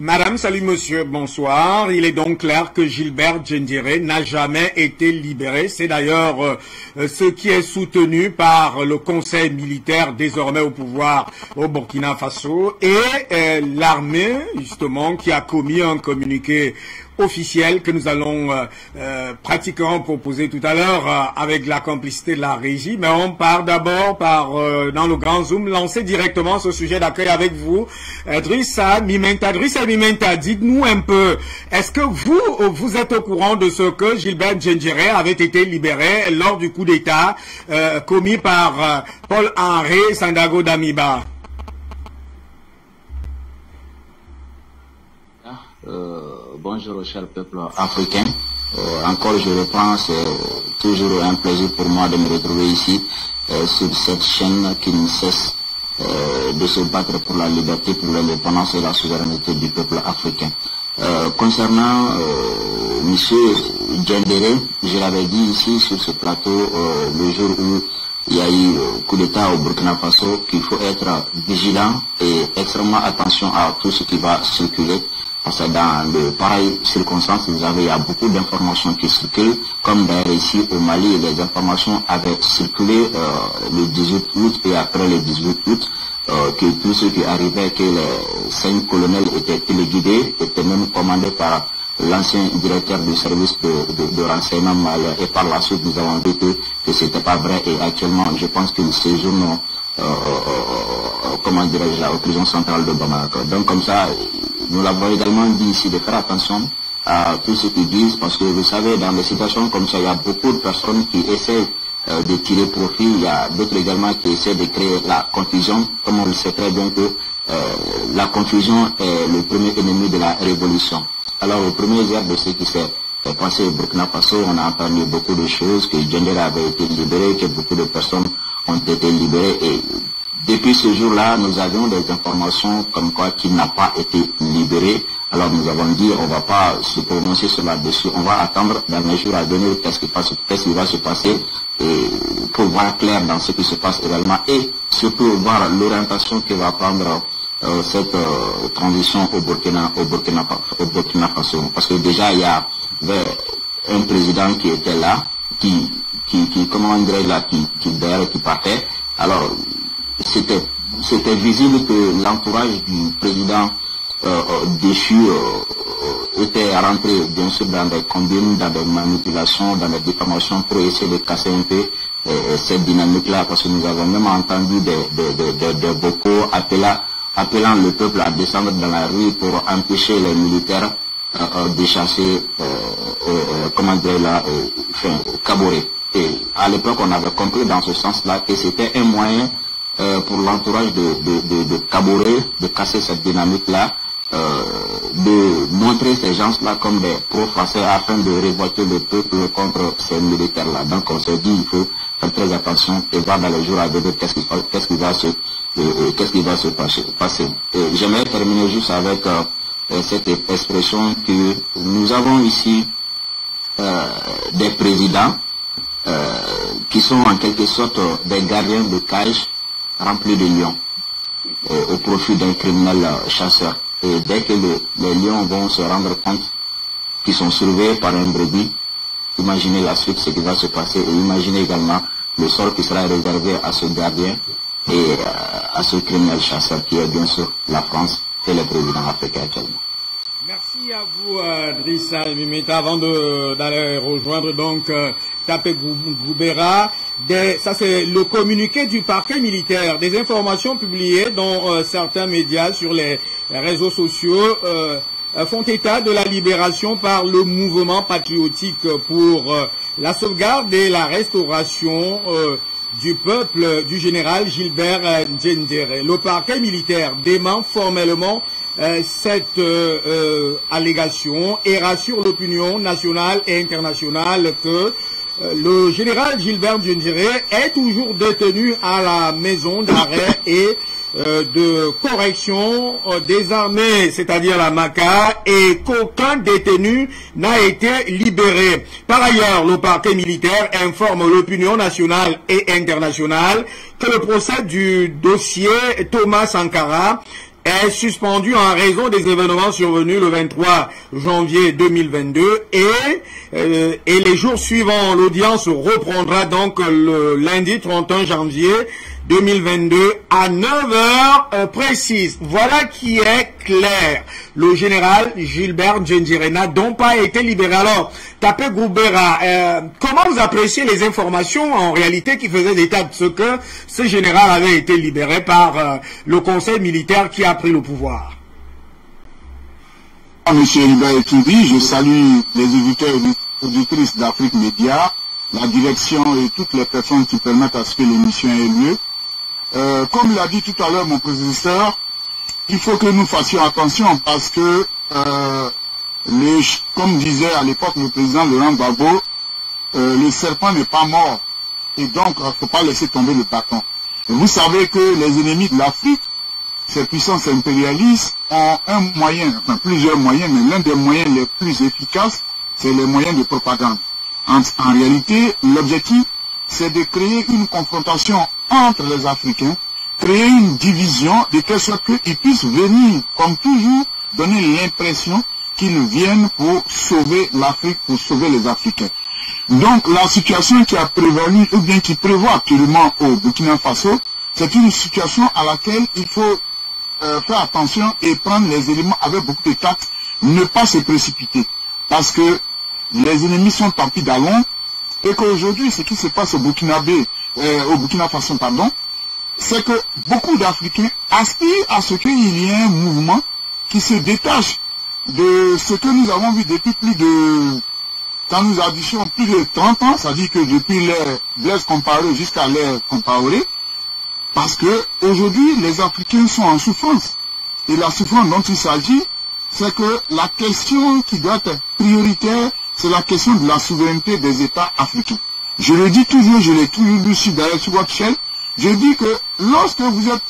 Madame, salut monsieur, bonsoir. Il est donc clair que Gilbert Diendéré n'a jamais été libéré. C'est d'ailleurs ce qui est soutenu par le conseil militaire désormais au pouvoir au Burkina Faso et l'armée justement qui a commis un communiqué officiel que nous allons pratiquement proposer tout à l'heure avec la complicité de la régie. Mais on part d'abord par, dans le grand zoom, lancer directement ce sujet d'accueil avec vous. Drissa Mimenta, dites-nous un peu, est-ce que vous êtes au courant de ce que Gilbert Diendéré avait été libéré lors du coup d'État commis par Paul-Henri Sandaogo Damiba? Bonjour au cher peuple africain. Encore je reprends, c'est toujours un plaisir pour moi de me retrouver ici sur cette chaîne qui ne cesse de se battre pour la liberté, pour l'indépendance et la souveraineté du peuple africain. Concernant monsieur Diendéré, je l'avais dit ici sur ce plateau le jour où il y a eu coup d'État au Burkina Faso, qu'il faut être vigilant et extrêmement attention à tout ce qui va circuler. Parce que dans de pareilles circonstances, il y a beaucoup d'informations qui circulent, comme d'ailleurs ici au Mali, les informations avaient circulé le 18 août et après le 18 août, que tout ce qui arrivait, que les 5 colonels étaient téléguidés, étaient même commandés par l'ancien directeur du service de renseignement malien, et par la suite nous avons vu que c'était pas vrai, et actuellement je pense qu'ils séjournent comment dirais-je, la prison centrale de Bamako. Donc comme ça, nous l'avons également dit ici de faire attention à tout ce qu'ils disent, parce que vous savez, dans des situations comme ça, il y a beaucoup de personnes qui essaient de tirer profit, il y a d'autres également qui essaient de créer la confusion, comme on le sait très bien que la confusion est le premier ennemi de la révolution. Alors au premier heure de ce qui s'est passé au Burkina Faso, on a entendu beaucoup de choses, que Diendéré avait été libéré, que beaucoup de personnes ont été libérées, et depuis ce jour-là, nous avions des informations comme quoi qu'il n'a pas été libéré. Alors nous avons dit, on ne va pas se prononcer sur là-dessus, on va attendre dans les jours à venir qu'est-ce qui va se passer, et pour voir clair dans ce qui se passe également, et surtout voir l'orientation que va prendre cette transition au Burkina Faso. Parce que déjà, il y avait un président qui était là, qui partait. Alors, c'était visible que l'entourage du président déchu était rentré bien sûr dans des combines, dans des manipulations, dans des diffamations pour essayer de casser un peu cette dynamique-là, parce que nous avons même entendu des vocaux appelant le peuple à descendre dans la rue pour empêcher les militaires de chasser Kaboré. Et à l'époque, on avait compris dans ce sens-là que c'était un moyen pour l'entourage de Kaboré, de casser cette dynamique-là, de montrer ces gens-là comme des pro-français afin de révolter le peuple contre ces militaires-là. Donc on s'est dit, il faut faire très attention et voir dans les jours à venir qu'est-ce qui va se passer. J'aimerais terminer juste avec cette expression que nous avons ici des présidents qui sont en quelque sorte des gardiens de cage remplis de lions au profit d'un criminel chasseur. Et dès que les lions vont se rendre compte qu'ils sont surveillés par un brebis, imaginez la suite, ce qui va se passer, et imaginez également le sort qui sera réservé à ce gardien et à ce criminel chasseur qui est bien sûr la France et les présidents africains actuellement. Merci à vous, Drissa Mimeta. Avant d'aller rejoindre donc Tapé Goubera, ça c'est le communiqué du parquet militaire, des informations publiées dans certains médias sur les réseaux sociaux font état de la libération par le mouvement patriotique pour la sauvegarde et la restauration du peuple du général Gilbert Diendéré. Le parquet militaire dément formellement cette allégation et rassure l'opinion nationale et internationale que le général Gilbert Diendéré est toujours détenu à la maison d'arrêt et de correction des armées, c'est-à-dire la MACA, et qu'aucun détenu n'a été libéré. Par ailleurs, le parquet militaire informe l'opinion nationale et internationale que le procès du dossier Thomas Sankara est suspendu en raison des événements survenus le 23 janvier 2022 et les jours suivants, l'audience reprendra donc le lundi 31 janvier 2022 à 9h précises. Voilà qui est clair. Le général Gilbert Ndjendjere n'a donc pas été libéré. Alors, Tapé Goubera, comment vous appréciez les informations en réalité qui faisaient état de ce que ce général avait été libéré par le conseil militaire qui a pris le pouvoir? Monsieur Hubert Ekivi, je salue les auditeurs et auditrices d'Afrique Média, la direction et toutes les personnes qui permettent à ce que l'émission ait lieu. Comme l'a dit tout à l'heure mon prédécesseur, il faut que nous fassions attention parce que, comme disait à l'époque le président Laurent Gbagbo, le serpent n'est pas mort et donc il ne faut pas laisser tomber le bâton. Et vous savez que les ennemis de l'Afrique, ces puissances impérialistes, ont un moyen, enfin plusieurs moyens, mais l'un des moyens les plus efficaces, c'est les moyens de propagande. En réalité, l'objectif, c'est de créer une confrontation entre les Africains, créer une division de telle sorte qu'ils puissent venir, comme toujours, donner l'impression qu'ils viennent pour sauver l'Afrique, pour sauver les Africains. Donc la situation qui a prévalu, ou bien qui prévoit actuellement au Burkina Faso, c'est une situation à laquelle il faut faire attention et prendre les éléments avec beaucoup de tact, ne pas se précipiter. Parce que les ennemis sont tapis d'allons, et qu'aujourd'hui, ce qui se passe au Burkina Faso, c'est que beaucoup d'Africains aspirent à ce qu'il y ait un mouvement qui se détache de ce que nous avons vu depuis quand nous additions plus de 30 ans, c'est-à-dire que depuis l'ère Blaise Compaoré jusqu'à l'ère Compaoré, parce que aujourd'hui, les Africains sont en souffrance. Et la souffrance dont il s'agit, c'est que la question qui doit être prioritaire, c'est la question de la souveraineté des États africains. Je le dis toujours, je l'ai toujours lu sur votre chaîne, je dis que lorsque vous êtes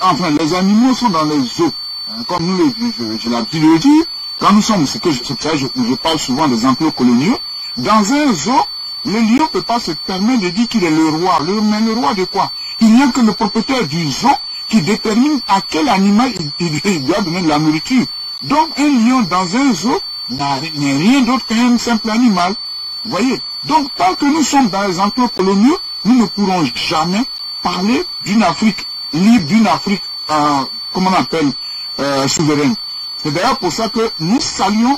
enfin les animaux sont dans les zoos, hein, comme nous, je l'ai dit le dire, quand nous sommes, je parle souvent des enclos coloniaux, dans un zoo, le lion ne peut pas se permettre de dire qu'il est le roi. Mais le roi de quoi? Il n'y a que le propriétaire du zoo qui détermine à quel animal il doit donner de la nourriture. Donc un lion dans un zoo n'est rien d'autre qu'un simple animal. Vous voyez? Donc tant que nous sommes dans les enclos coloniaux, nous ne pourrons jamais parler d'une Afrique libre, d'une Afrique, comment on appelle, souveraine. C'est d'ailleurs pour ça que nous saluons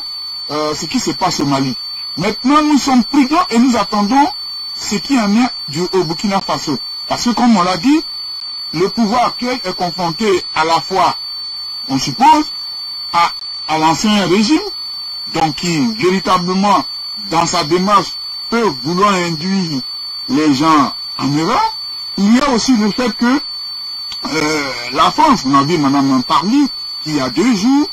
ce qui se passe au Mali. Maintenant, nous sommes prudents et nous attendons ce qui en est au Burkina Faso. Parce que, comme on l'a dit, le pouvoir actuel est confronté à la fois, on suppose, à l'ancien régime, donc qui, véritablement, dans sa démarche, peut vouloir induire les gens en erreur. Il y a aussi le fait que la France, on a vu Mme Parly, il y a 2 jours,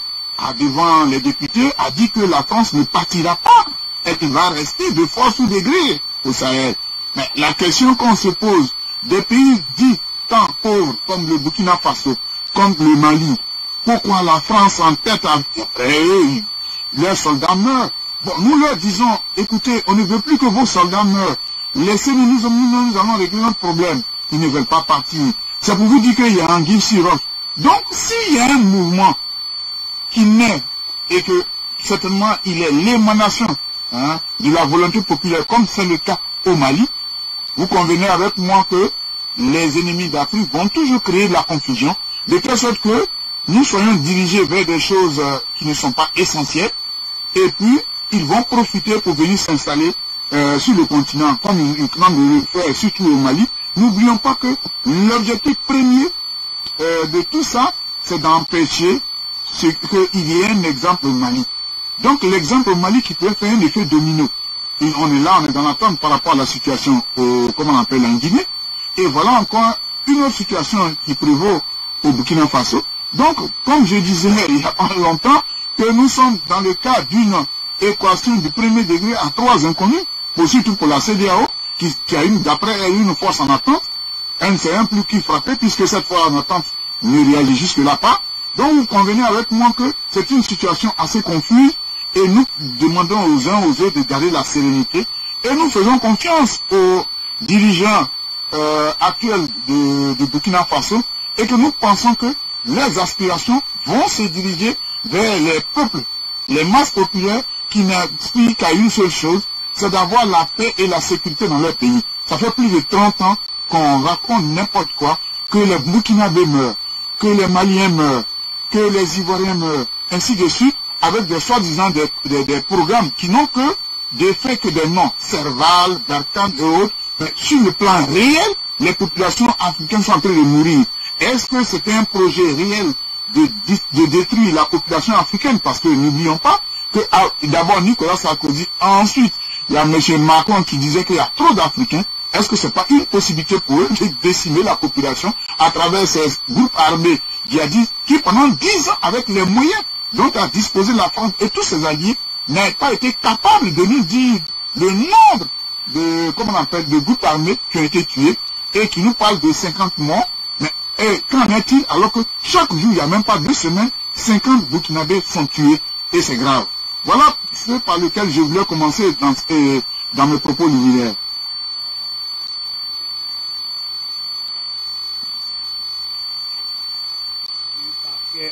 devant les députés, a dit que la France ne partira pas. Elle va rester de force ou de gré au Sahel. Mais la question qu'on se pose, des pays dits tant pauvres comme le Burkina Faso, comme le Mali, pourquoi la France en tête après eux, leurs soldats meurent? Bon, nous leur disons, écoutez, on ne veut plus que vos soldats meurent. Laissez-nous, nous allons régler notre problème. Ils ne veulent pas partir. C'est pour vous dire qu'il y a un guille sur roche. Donc, s'il y a un mouvement qui naît et que certainement il est l'émanation de la volonté populaire, comme c'est le cas au Mali, vous convenez avec moi que les ennemis d'Afrique vont toujours créer de la confusion, de telle sorte que nous soyons dirigés vers des choses qui ne sont pas essentielles, et puis ils vont profiter pour venir s'installer sur le continent, comme ils le font surtout au Mali. N'oublions pas que l'objectif premier de tout ça, c'est d'empêcher qu'il y ait un exemple au Mali. Donc l'exemple au Mali qui peut faire un effet domino. Et on est là, on est dans l'attente par rapport à la situation, comment on appelle, en Guinée. Et voilà encore une autre situation qui prévaut au Burkina Faso. Donc, comme je disais il n'y a pas longtemps, que nous sommes dans le cas d'une équation du premier degré à 3 inconnus, surtout pour la CEDEAO, qui a d'après une force en attente. Elle ne sait même plus qui frapper, puisque cette force en attente ne réagit jusque-là pas. Donc vous convenez avec moi que c'est une situation assez confuse et nous demandons aux uns aux autres de garder la sérénité et nous faisons confiance aux dirigeants actuels de Burkina Faso et que nous pensons que leurs aspirations vont se diriger vers les peuples, les masses populaires qui n'aspirent qu'à une seule chose, c'est d'avoir la paix et la sécurité dans leur pays. Ça fait plus de 30 ans qu'on raconte n'importe quoi, que les Burkinabés meurent, que les Maliens meurent, que les Ivoiriens meurent, ainsi de suite, avec des soi-disant des programmes qui n'ont que des faits que des noms, Serval, Barkhane et autres. Mais sur le plan réel, les populations africaines sont en train de mourir. Est-ce que c'était un projet réel de détruire la population africaine? Parce que n'oublions pas que d'abord Nicolas Sarkozy, ensuite il y a M. Macron qui disait qu'il y a trop d'Africains. Est-ce que ce n'est pas une possibilité pour eux de décimer la population à travers ces groupes armés djihadistes qui pendant 10 ans, avec les moyens dont a disposé la France et tous ses alliés, n'avaient pas été capables de nous dire le nombre de groupes armés qui ont été tués et qui nous parlent de 50 morts. Mais qu'en est-il alors que chaque jour, il n'y a même pas 2 semaines, 50 Burkinabés sont tués et c'est grave. Voilà ce par lequel je voulais commencer dans mes propos liminaires.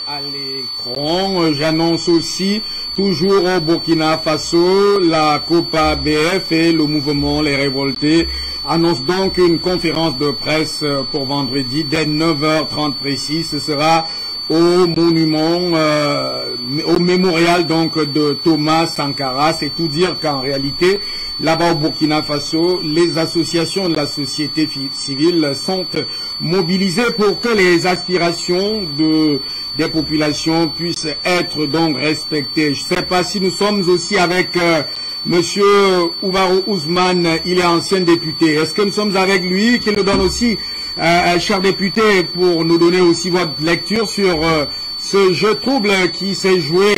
À l'écran, j'annonce aussi, toujours au Burkina Faso, la Copa BF et le mouvement Les Révoltés annonce donc une conférence de presse pour vendredi dès 9h30 précis. Ce sera au monument, au mémorial donc de Thomas Sankara. C'est tout dire qu'en réalité, là-bas au Burkina Faso, les associations de la société civile sont mobilisées pour que les aspirations des populations puissent être donc respectées. Je ne sais pas si nous sommes aussi avec Monsieur Oumarou Ousmane, il est ancien député. Est-ce que nous sommes avec lui, qui nous donne aussi, cher député, pour nous donner aussi votre lecture sur ce jeu trouble qui s'est joué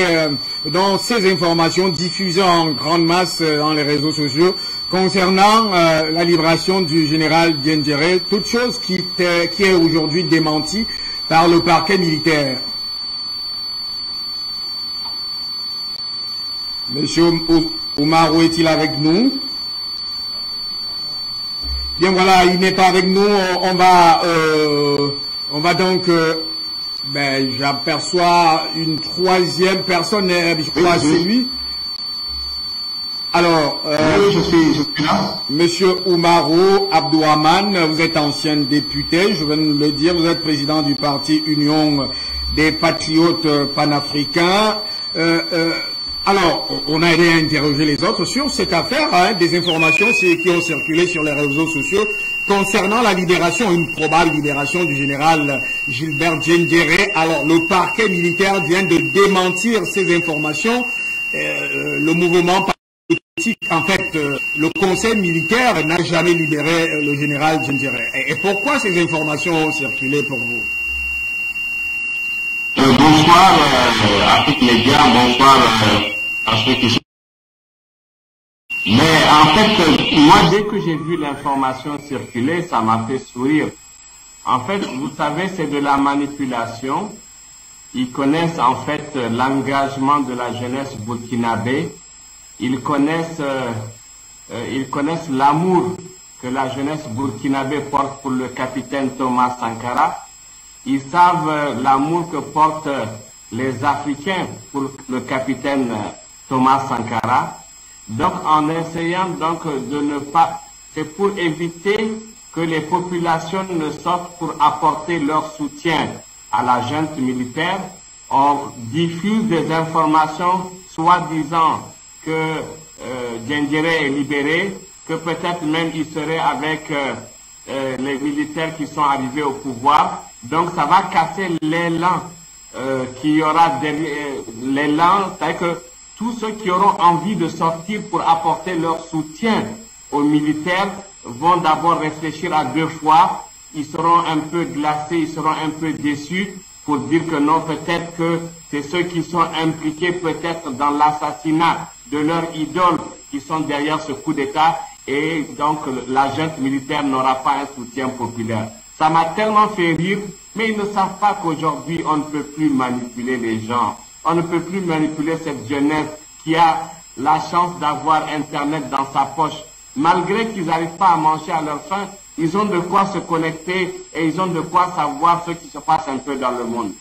dans ces informations diffusées en grande masse dans les réseaux sociaux concernant la libération du général Diendéré, toute chose qui est aujourd'hui démentie par le parquet militaire. Monsieur Oumarou est-il avec nous? Bien voilà, il n'est pas avec nous. On va donc... j'aperçois une troisième personne, je crois c'est lui. Alors, je suis là. Monsieur Oumarou Abdourahmane, vous êtes ancien député, je viens de le dire, vous êtes président du parti Union des Patriotes Panafricains. Alors, on a aidé à interroger les autres sur cette affaire, des informations qui ont circulé sur les réseaux sociaux concernant la libération, une probable libération du général Gilbert Diendéré. Alors, le parquet militaire vient de démentir ces informations. Le mouvement politique, en fait, le conseil militaire n'a jamais libéré le général Diendéré. Et pourquoi ces informations ont circulé pour vous? Bonsoir à toutes les médias, bonsoir à ceux qui sont... Mais en fait, moi, dès que j'ai vu l'information circuler, ça m'a fait sourire. En fait, vous savez, c'est de la manipulation. Ils connaissent en fait l'engagement de la jeunesse burkinabé. Ils connaissent l'amour que la jeunesse burkinabé porte pour le capitaine Thomas Sankara. Ils savent l'amour que portent les Africains pour le capitaine Thomas Sankara. Donc, en essayant donc de ne pas... C'est pour éviter que les populations ne sortent pour apporter leur soutien à la junte militaire. On diffuse des informations soi-disant que Diendéré est libéré, que peut-être même il serait avec les militaires qui sont arrivés au pouvoir. Donc ça va casser l'élan qu'il y aura derrière l'élan, c'est-à-dire que tous ceux qui auront envie de sortir pour apporter leur soutien aux militaires vont d'abord réfléchir à 2 fois, ils seront un peu glacés, ils seront un peu déçus pour dire que non, peut-être que c'est ceux qui sont impliqués peut-être dans l'assassinat de leur idole qui sont derrière ce coup d'État et donc la junte militaire n'aura pas un soutien populaire. Ça m'a tellement fait rire, mais ils ne savent pas qu'aujourd'hui, on ne peut plus manipuler les gens. On ne peut plus manipuler cette jeunesse qui a la chance d'avoir Internet dans sa poche. Malgré qu'ils n'arrivent pas à manger à leur faim, Ils ont de quoi se connecter et ils ont de quoi savoir ce qui se passe un peu dans le monde.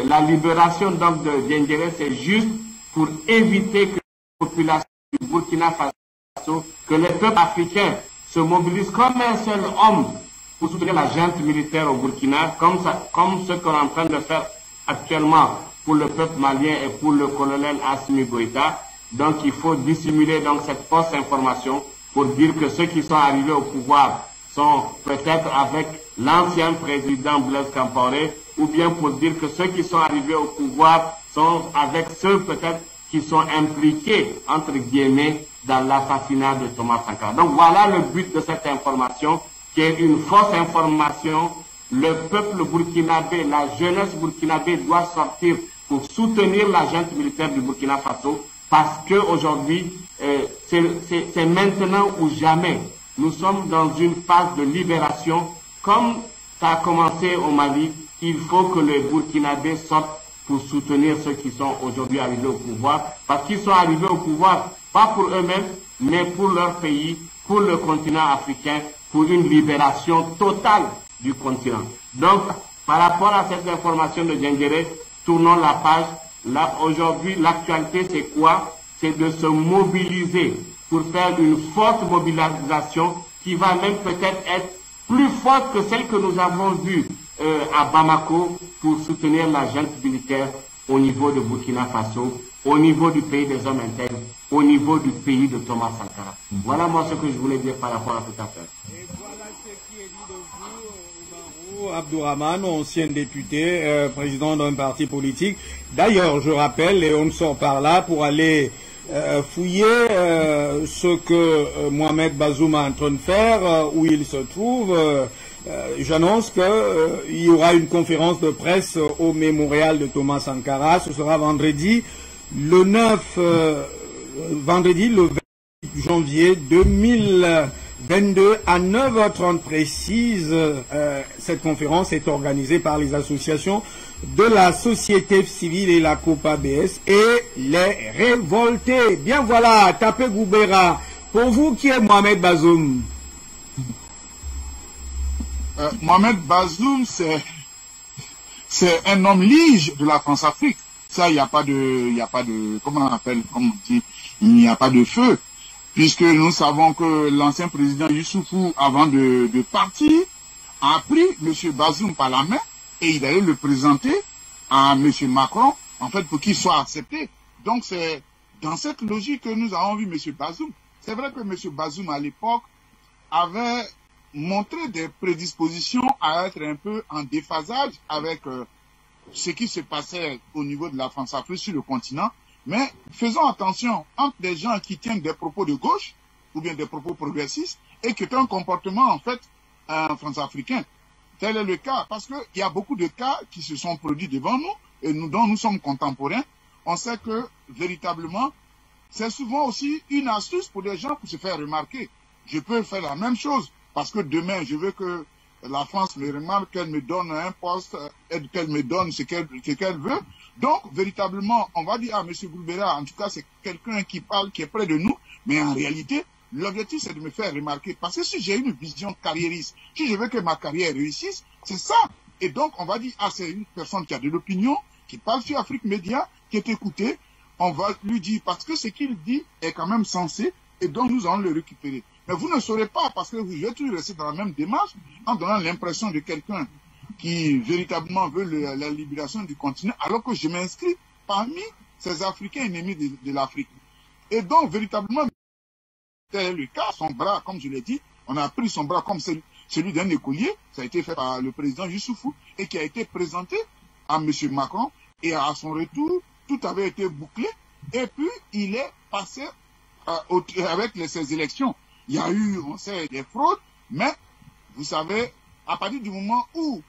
La libération donc de Diendéré, c'est juste pour éviter que la population du Burkina Faso, que les peuples africains se mobilisent comme un seul homme pour soutenir la junte militaire au Burkina, comme ce qu'on est en train de faire actuellement pour le peuple malien et pour le colonel Assimi Goïta. Donc il faut dissimuler donc cette fausse information pour dire que ceux qui sont arrivés au pouvoir sont peut-être avec l'ancien président Blaise Compaoré, ou bien pour dire que ceux qui sont arrivés au pouvoir sont avec ceux peut-être qui sont impliqués, entre guillemets, dans l'assassinat de Thomas Sankara. Donc voilà le but de cette information, qui est une fausse information. Le peuple burkinabé, la jeunesse burkinabé doit sortir pour soutenir la junte militaire du Burkina Faso, parce qu'aujourd'hui, c'est maintenant ou jamais. Nous sommes dans une phase de libération. Comme ça a commencé au Mali, il faut que les Burkinabés sortent pour soutenir ceux qui sont aujourd'hui arrivés au pouvoir, parce qu'ils sont arrivés au pouvoir, pas pour eux-mêmes, mais pour leur pays, pour le continent africain, pour une libération totale du continent. Donc, par rapport à cette information de Diendéré, tournons la page. Là, aujourd'hui, l'actualité, c'est quoi? C'est de se mobiliser pour faire une forte mobilisation qui va même peut-être être plus forte que celle que nous avons vue à Bamako pour soutenir la junte militaire au niveau de Burkina Faso, au niveau du pays des hommes intègres, au niveau du pays de Thomas Sankara. Voilà moi ce que je voulais dire par rapport à cette affaire. Et voilà ce qui est dit de vous, Oumarou Abdourahmane, ancien député, président d'un parti politique. D'ailleurs, je rappelle, et on sort par là pour aller fouiller ce que Mohamed Bazoum est en train de faire, où il se trouve. J'annonce qu'il y aura une conférence de presse au mémorial de Thomas Sankara. Ce sera vendredi le 28 janvier 2022 à 9h30 précise. Cette conférence est organisée par les associations de la société civile et la COPA-BS et les révoltés. Bien voilà, tapez Goubera. Pour vous, qui est Mohamed Bazoum? Mohamed Bazoum, c'est un homme lige de la France-Afrique. Ça, il n'y a pas de, comment on appelle, comme on dit, il n'y a pas de feu. Puisque nous savons que l'ancien président Youssoufou, avant de partir, a pris M. Bazoum par la main et il allait le présenter à M. Macron, en fait, pour qu'il soit accepté. Donc, c'est dans cette logique que nous avons vu M. Bazoum. C'est vrai que M. Bazoum, à l'époque, avait montré des prédispositions à être un peu en déphasage avec ce qui se passait au niveau de la France-Afrique sur le continent. Mais faisons attention entre des gens qui tiennent des propos de gauche ou bien des propos progressistes et qui ont un comportement en fait france-africain. Tel est le cas parce qu'il y a beaucoup de cas qui se sont produits devant nous et dont nous sommes contemporains. On sait que véritablement c'est souvent aussi une astuce pour des gens pour se faire remarquer. Je peux faire la même chose parce que demain je veux que la France me remarque, qu'elle me donne un poste, qu'elle me donne ce qu'elle veut. Donc, véritablement, on va dire à M. Goubera, en tout cas, c'est quelqu'un qui parle, qui est près de nous, mais en réalité, l'objectif, c'est de me faire remarquer. Parce que si j'ai une vision carriériste, si je veux que ma carrière réussisse, c'est ça. Et donc, on va dire, ah, c'est une personne qui a de l'opinion, qui parle sur Afrique Média, qui est écoutée, on va lui dire, parce que ce qu'il dit est quand même sensé, et donc nous allons le récupérer. Mais vous ne saurez pas, parce que vous êtes toujours resté dans la même démarche, en donnant l'impression de quelqu'un qui véritablement veut la libération du continent, alors que je m'inscris parmi ces Africains ennemis de l'Afrique. Et donc, véritablement, tel est le cas, son bras, comme je l'ai dit, on a pris son bras comme celui d'un écolier, ça a été fait par le président Youssoufou, et qui a été présenté à M. Macron, et à son retour, tout avait été bouclé, et puis il est passé avec ces élections. Il y a eu, on sait, des fraudes, mais vous savez, à partir du moment où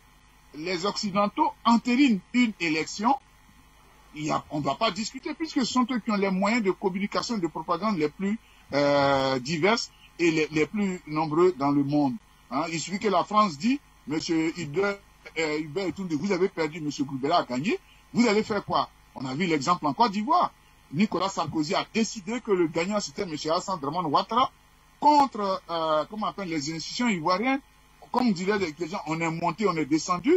les Occidentaux entérinent une élection, on ne va pas discuter puisque ce sont eux qui ont les moyens de communication et de propagande les plus diverses et les plus nombreux dans le monde. Hein, il suffit que la France dit, M. Hubert Etoundé, vous avez perdu, M. Goubera a gagné, vous allez faire quoi? On a vu l'exemple en Côte d'Ivoire. Nicolas Sarkozy a décidé que le gagnant c'était M. Hassan Draman Ouattara, contre comment on appelle, les institutions ivoiriennes. Comme dirait les gens, on est monté, on est descendu.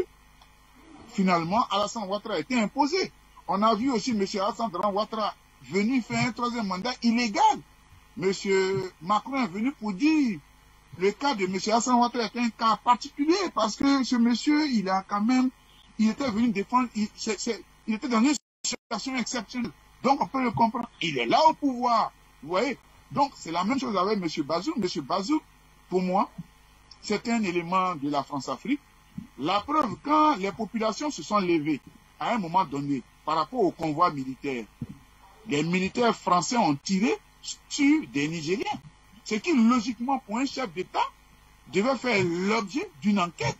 Finalement, Alassane Ouattara a été imposé. On a vu aussi M. Alassane Ouattara venu faire un troisième mandat illégal. M. Macron est venu pour dire le cas de M. Alassane Ouattara est un cas particulier parce que ce monsieur, il a quand même, il était venu défendre, il était dans une situation exceptionnelle. Donc on peut le comprendre. Il est là au pouvoir. Vous voyez? Donc c'est la même chose avec M. Bazoum. M. Bazoum, pour moi, c'est un élément de la France-Afrique. La preuve, quand les populations se sont levées à un moment donné par rapport au convoi militaire, les militaires français ont tiré sur des Nigériens. Ce qui, logiquement, pour un chef d'État, devait faire l'objet d'une enquête.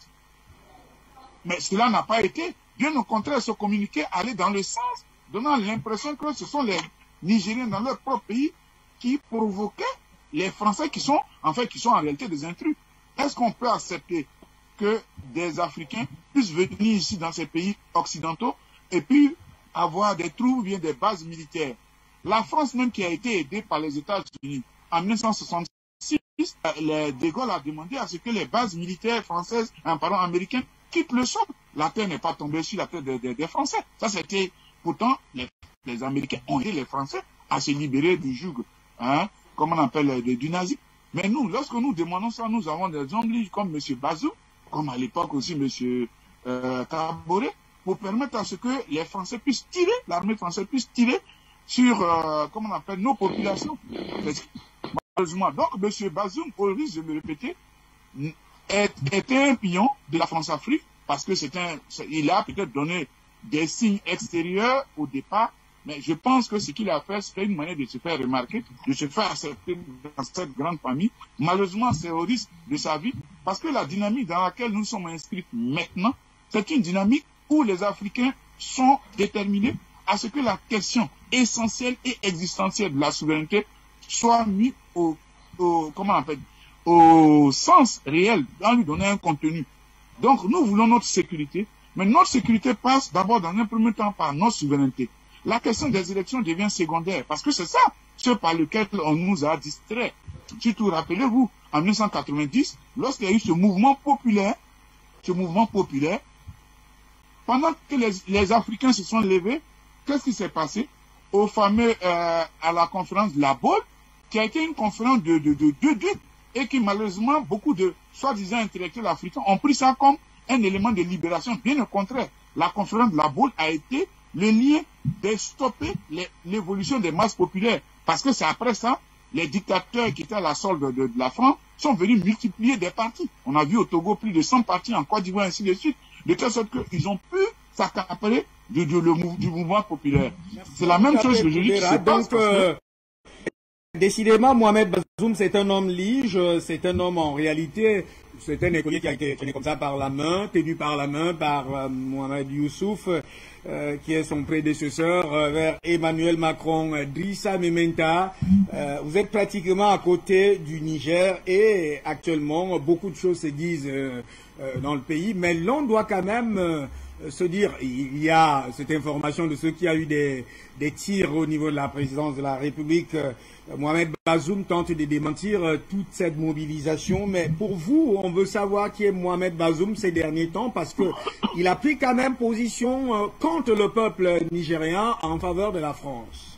Mais cela n'a pas été. Bien au contraire, ce communiqué allait dans le sens, donnant l'impression que ce sont les Nigériens dans leur propre pays qui provoquaient les Français qui sont en réalité des intrus. Est-ce qu'on peut accepter que des Africains puissent venir ici dans ces pays occidentaux et puis avoir des trous ou bien des bases militaires? La France même qui a été aidée par les États-Unis en 1966, De Gaulle a demandé à ce que les bases militaires françaises, américaines, quittent le sol. La terre n'est pas tombée sur la tête des Français. Ça, c'était pourtant les Américains ont aidé les Français à se libérer du joug, comme on appelle, du nazi. Mais nous, lorsque nous demandons ça, nous avons des hommes libres comme M. Bazoum, comme à l'époque aussi M. Kaboré, pour permettre à ce que les Français puissent tirer, l'armée française puisse tirer sur, comment on appelle, nos populations. Malheureusement, donc M. Bazoum, au risque de me répéter, était un pion de la France-Afrique, parce que il a peut-être donné des signes extérieurs au départ, mais je pense que ce qu'il a fait, c'était une manière de se faire remarquer, de se faire accepter dans cette grande famille. Malheureusement, c'est au risque de sa vie, parce que la dynamique dans laquelle nous sommes inscrits maintenant, c'est une dynamique où les Africains sont déterminés à ce que la question essentielle et existentielle de la souveraineté soit mise au sens réel, en lui donner un contenu. Donc, nous voulons notre sécurité, mais notre sécurité passe d'abord dans un premier temps par notre souveraineté. La question des élections devient secondaire, parce que c'est ça, ce par lequel on nous a distraits. Surtout, rappelez-vous, en 1990, lorsqu'il y a eu ce mouvement populaire, pendant que les Africains se sont levés, qu'est-ce qui s'est passé? Au fameux, à la conférence de la Baule, qui a été une conférence de et qui malheureusement, beaucoup de soi-disant intellectuels africains ont pris ça comme un élément de libération. Bien au contraire, la conférence de la Baule a été le lien de stopper l'évolution des masses populaires. Parce que c'est après ça, les dictateurs qui étaient à la solde de la France sont venus multiplier des partis. On a vu au Togo plus de 100 partis, en Côte d'Ivoire, ainsi de suite. De telle sorte qu'ils ont pu s'accaparer du mouvement populaire. C'est la même chose que je dis qui se passe. Décidément, Mohamed Bazoum, c'est un homme lige, c'est un homme en réalité, c'est un écolier qui a été tenu comme ça par la main, tenu par la main par Mohamed Youssouf, qui est son prédécesseur, vers Emmanuel Macron, Drissa Mementa. Vous êtes pratiquement à côté du Niger et actuellement, beaucoup de choses se disent dans le pays, mais l'on doit quand même se dire, il y a cette information de ceux qui a eu des tirs au niveau de la présidence de la République. Mohamed Bazoum tente de démentir toute cette mobilisation, mais pour vous, on veut savoir qui est Mohamed Bazoum ces derniers temps, parce que il a pris quand même position contre le peuple nigérien en faveur de la France.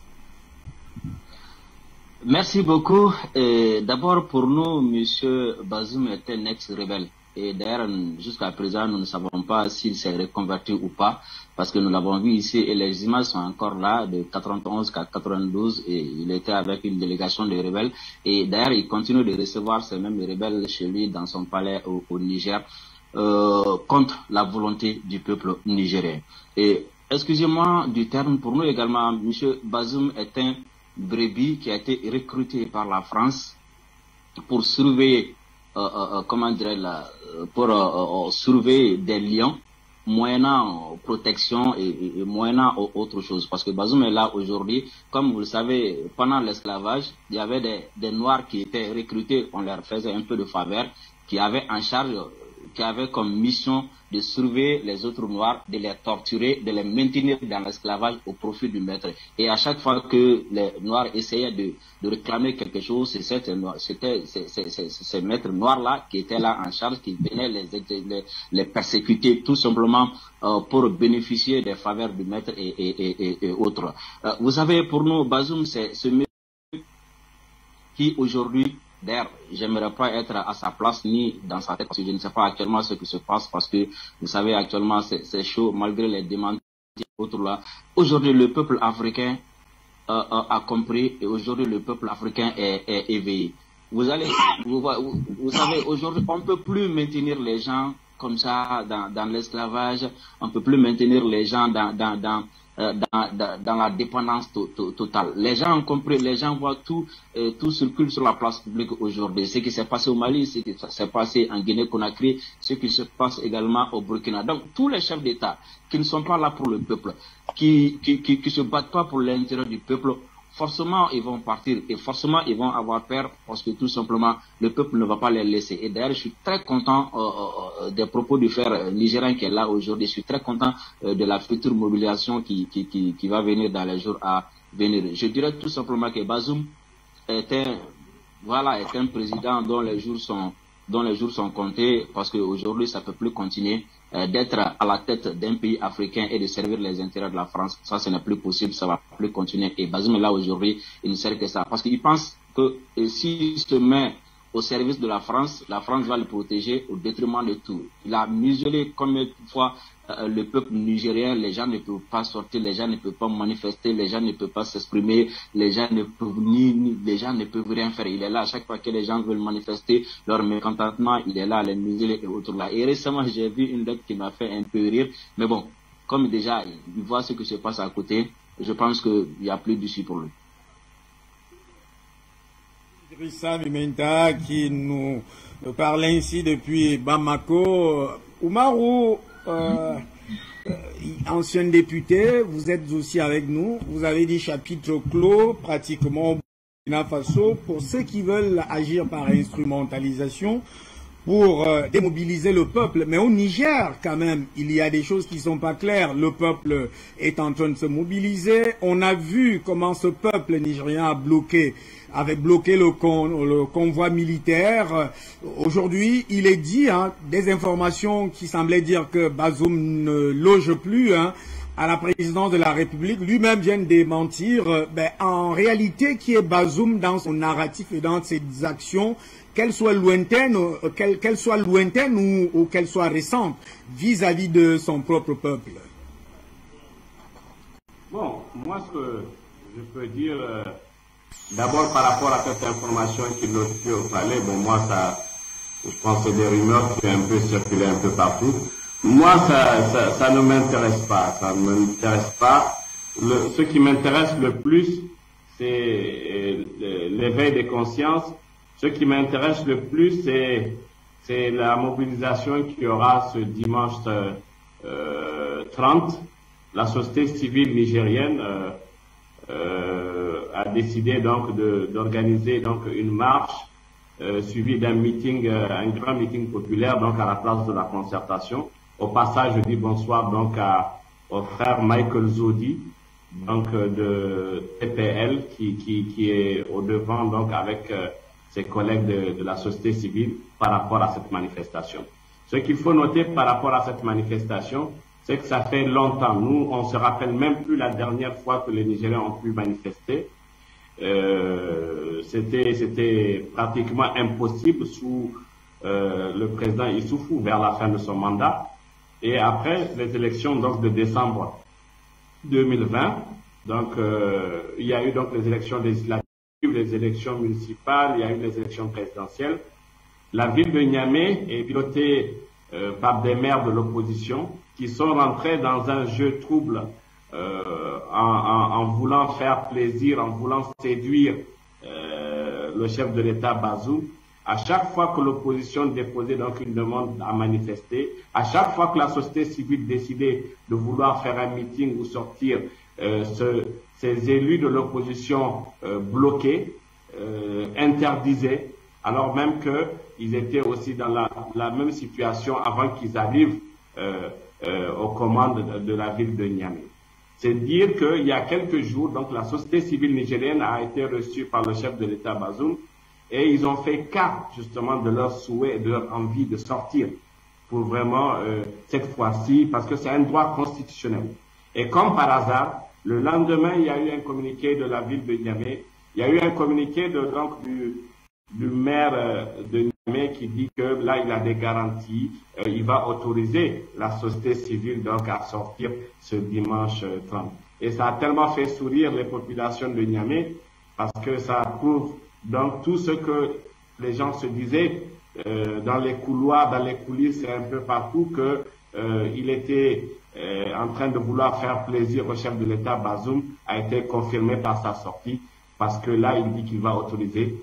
Merci beaucoup. D'abord, pour nous, M. Bazoum est un ex-rebelle. Et d'ailleurs, jusqu'à présent, nous ne savons pas s'il s'est reconverti ou pas, parce que nous l'avons vu ici et les images sont encore là, de 91 à 92, et il était avec une délégation de rebelles. Et d'ailleurs, il continue de recevoir ces mêmes rebelles chez lui dans son palais au Niger, contre la volonté du peuple nigérien. Et excusez-moi du terme, pour nous également, M. Bazoum est un brebis qui a été recruté par la France pour surveiller pour surveiller des lions, moyennant protection et moyennant autre chose. Parce que Bazoum est là aujourd'hui. Comme vous le savez, pendant l'esclavage, il y avait des Noirs qui étaient recrutés, on leur faisait un peu de faveur, qui avaient qui avait comme mission de surveiller les autres noirs, de les torturer, de les maintenir dans l'esclavage au profit du maître. Et à chaque fois que les noirs essayaient de réclamer quelque chose, c'était ces maîtres noirs-là qui étaient là en charge, qui venaient les persécuter tout simplement pour bénéficier des faveurs du maître et autres. Vous savez, pour nous, Bazoum, c'est ce qui aujourd'hui, d'ailleurs, j'aimerais pas être à sa place ni dans sa tête, parce que je ne sais pas actuellement ce qui se passe, parce que vous savez, actuellement, c'est chaud, malgré les démentis autres là. Aujourd'hui, le peuple africain a compris, et aujourd'hui, le peuple africain est éveillé. Vous savez, aujourd'hui, on ne peut plus maintenir les gens comme ça dans l'esclavage, on ne peut plus maintenir les gens dans la dépendance totale. Les gens ont compris, les gens voient tout circule sur la place publique aujourd'hui. Ce qui s'est passé au Mali, ce qui s'est passé en Guinée-Conakry, ce qui se passe également au Burkina. Donc tous les chefs d'État qui ne sont pas là pour le peuple, qui se battent pas pour l'intérêt du peuple, forcément ils vont partir et forcément ils vont avoir peur parce que tout simplement le peuple ne va pas les laisser. Et d'ailleurs je suis très content des propos du frère nigérien qui est là aujourd'hui. Je suis très content de la future mobilisation qui va venir dans les jours à venir. Je dirais tout simplement que Bazoum est un président dont les jours sont comptés, parce qu'aujourd'hui ça ne peut plus continuer d'être à la tête d'un pays africain et de servir les intérêts de la France. Ça, ce n'est plus possible, ça ne va plus continuer. Et Bazoum est là aujourd'hui, il ne sert que ça. Parce qu'il pense que s'il se met au service de la France va le protéger au détriment de tout. Il a muselé combien de fois le peuple nigérien, les gens ne peuvent pas sortir, les gens ne peuvent pas manifester, les gens ne peuvent pas s'exprimer, les gens ne peuvent rien faire. Il est là à chaque fois que les gens veulent manifester leur mécontentement, il est là, les muselés et autres là. Et récemment, j'ai vu une lettre qui m'a fait un peu rire, mais bon, comme déjà, il voit ce qui se passe à côté, je pense qu'il n'y a plus d'issue pour lui. Idrissa Bimenta qui nous parle ainsi depuis Bamako. Oumarou, ancien député, vous êtes aussi avec nous. Vous avez dit chapitre clos pratiquement au Burkina Faso pour ceux qui veulent agir par instrumentalisation pour démobiliser le peuple. Mais au Niger, quand même, il y a des choses qui ne sont pas claires. Le peuple est en train de se mobiliser. On a vu comment ce peuple nigérien avait bloqué le convoi militaire. Aujourd'hui, il est dit, des informations qui semblaient dire que Bazoum ne loge plus à la présidence de la République. Lui-même vient de démentir. En réalité, qui est Bazoum dans son narratif et dans ses actions, qu'elles soient lointaines ou qu'elles soient récentes, vis-à-vis de son propre peuple? Bon, moi, ce que je peux dire... D'abord, par rapport à cette information qui nous fait au palais, bon, moi, je pense que c'est des rumeurs qui ont un peu circulé un peu partout. Moi, ça ne m'intéresse pas. Ça ne m'intéresse pas. Ce qui m'intéresse le plus, c'est l'éveil des consciences. Ce qui m'intéresse le plus, c'est la mobilisation qu'il y aura ce dimanche 30. La société civile nigérienne a décidé donc d'organiser donc une marche suivie d'un meeting, un grand meeting populaire donc à la place de la concertation. Au passage, je dis bonsoir donc au frère Michael Zodi, donc de TPL, qui est au devant donc avec ses collègues de la société civile par rapport à cette manifestation. Ce qu'il faut noter par rapport à cette manifestation, c'est que ça fait longtemps. Nous, on se rappelle même plus la dernière fois que les Nigériens ont pu manifester. C'était pratiquement impossible sous le président Issoufou vers la fin de son mandat. Et après les élections donc de décembre 2020, donc il y a eu donc les élections législatives, les élections municipales, il y a eu les élections présidentielles. La ville de Niamey est pilotée par des maires de l'opposition qui sont rentrés dans un jeu trouble en voulant faire plaisir, en voulant séduire le chef de l'État Bazoum. À chaque fois que l'opposition déposait donc une demande à manifester, à chaque fois que la société civile décidait de vouloir faire un meeting ou sortir, ces élus de l'opposition bloqués interdisaient alors même qu'ils étaient aussi dans la même situation avant qu'ils arrivent aux commandes de la ville de Niamey. C'est dire qu'il y a quelques jours, donc la société civile nigérienne a été reçue par le chef de l'État Bazoum et ils ont fait cas justement de leur souhait et de leur envie de sortir pour vraiment cette fois-ci, parce que c'est un droit constitutionnel. Et comme par hasard, le lendemain, il y a eu un communiqué de la ville de Niamey, il y a eu un communiqué du maire de Niamey qui dit que là, il a des garanties, il va autoriser la société civile donc à sortir ce dimanche 30. Et ça a tellement fait sourire les populations de Niamey parce que ça prouve donc tout ce que les gens se disaient dans les couloirs, dans les coulisses et un peu partout que il était en train de vouloir faire plaisir au chef de l'État Bazoum a été confirmé par sa sortie. Parce que là, il dit qu'il va autoriser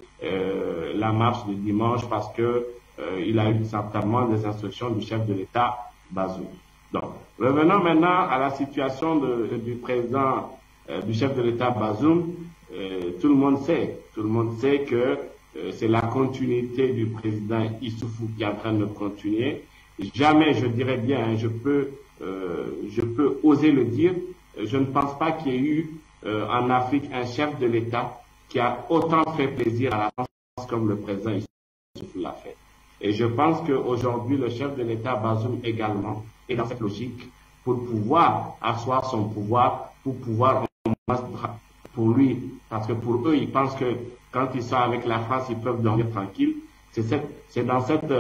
la marche du dimanche parce que il a eu certainement des instructions du chef de l'État Bazoum. Donc, revenons maintenant à la situation du président, du chef de l'État Bazoum. Tout le monde sait que c'est la continuité du président Issoufou qui est en train de continuer. Jamais, je dirais bien, je peux oser le dire, je ne pense pas qu'il y ait eu en Afrique un chef de l'État qui a autant fait plaisir à la France comme le président Issoufou l'a fait. Et je pense qu'aujourd'hui, le chef de l'État Bazoum également est dans cette logique pour pouvoir asseoir son pouvoir, pour pouvoir pour lui, parce que pour eux, ils pensent que quand ils sont avec la France, ils peuvent dormir tranquille. C'est dans cette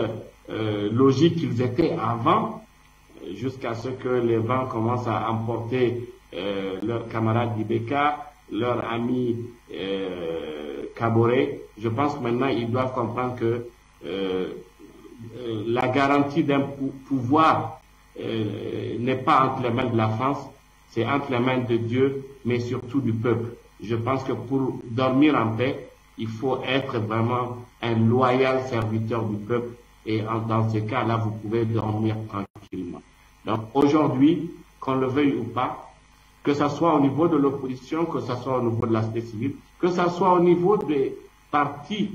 logique qu'ils étaient avant, jusqu'à ce que les vents commencent à emporter leurs camarades d'Ibeka, leurs amis Kaboré. Je pense que maintenant ils doivent comprendre que la garantie d'un pouvoir n'est pas entre les mains de la France, c'est entre les mains de Dieu, mais surtout du peuple. Je pense que pour dormir en paix, il faut être vraiment un loyal serviteur du peuple et dans ce cas-là, vous pouvez dormir tranquillement. Donc aujourd'hui, qu'on le veuille ou pas, que ce soit au niveau de l'opposition, que ce soit au niveau de la société civile, que ce soit au niveau des partis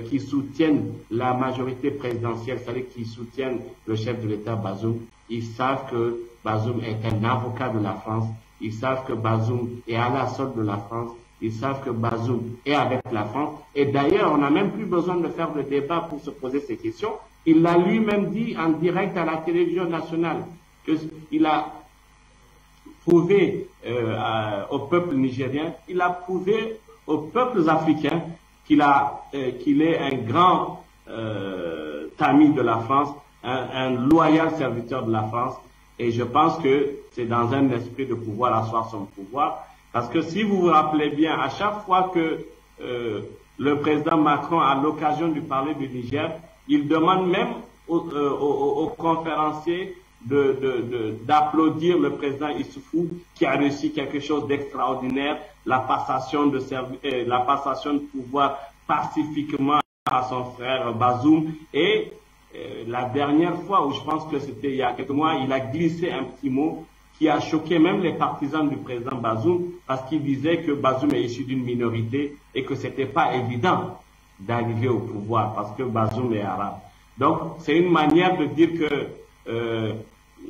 qui soutiennent la majorité présidentielle, c'est-à-dire qui soutiennent le chef de l'État Bazoum, ils savent que Bazoum est un avocat de la France, ils savent que Bazoum est à la solde de la France, ils savent que Bazoum est avec la France. Et d'ailleurs, on n'a même plus besoin de faire de débat pour se poser ces questions. Il l'a lui-même dit en direct à la télévision nationale, qu'il a prouvé au peuple nigérien, il a prouvé aux peuples africains qu'il est un grand ami de la France, un loyal serviteur de la France. Et je pense que c'est dans un esprit de pouvoir asseoir son pouvoir. Parce que si vous vous rappelez bien, à chaque fois que le président Macron a l'occasion de parler du Niger, il demande même aux conférenciers d'applaudir le président Issoufou qui a réussi quelque chose d'extraordinaire, la passation de pouvoir pacifiquement à son frère Bazoum. Et la dernière fois, où je pense que c'était il y a quelques mois, il a glissé un petit mot qui a choqué même les partisans du président Bazoum, parce qu'il disait que Bazoum est issu d'une minorité et que c'était pas évident d'arriver au pouvoir parce que Bazoum est arabe. Donc c'est une manière de dire que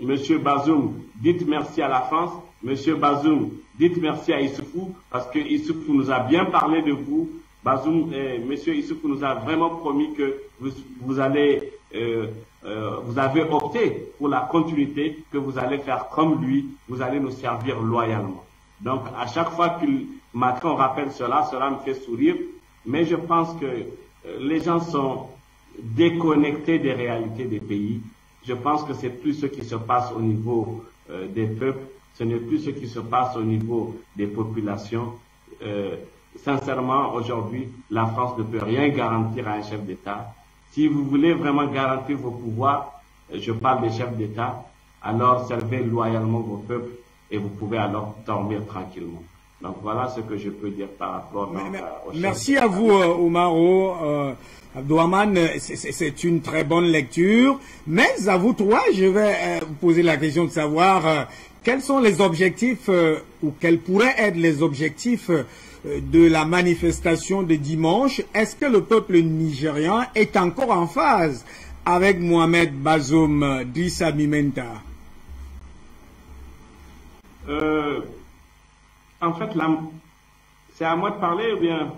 Monsieur Bazoum, dites merci à la France, Monsieur Bazoum, dites merci à Issoufou, parce que Issoufou nous a bien parlé de vous. Bazoum, Monsieur Issoufou nous a vraiment promis que vous avez opté pour la continuité, que vous allez faire comme lui, vous allez nous servir loyalement. Donc, à chaque fois que Macron rappelle cela me fait sourire, mais je pense que les gens sont déconnectés des réalités des pays. Je pense que c'est plus ce qui se passe au niveau des peuples, ce n'est plus ce qui se passe au niveau des populations. Sincèrement, aujourd'hui, la France ne peut rien garantir à un chef d'État. Si vous voulez vraiment garantir vos pouvoirs, je parle des chefs d'État, alors servez loyalement vos peuples et vous pouvez alors dormir tranquillement. Donc voilà ce que je peux dire par rapport au chef. Merci à vous, Oumaro. Abdouhamane, c'est une très bonne lecture. Mais à vous trois, je vais vous poser la question de savoir quels sont les objectifs ou quels pourraient être les objectifs de la manifestation de dimanche, est-ce que le peuple nigérian est encore en phase avec Mohamed Bazoum, Drissa Mimenta? En fait, c'est à moi de parler ou bien?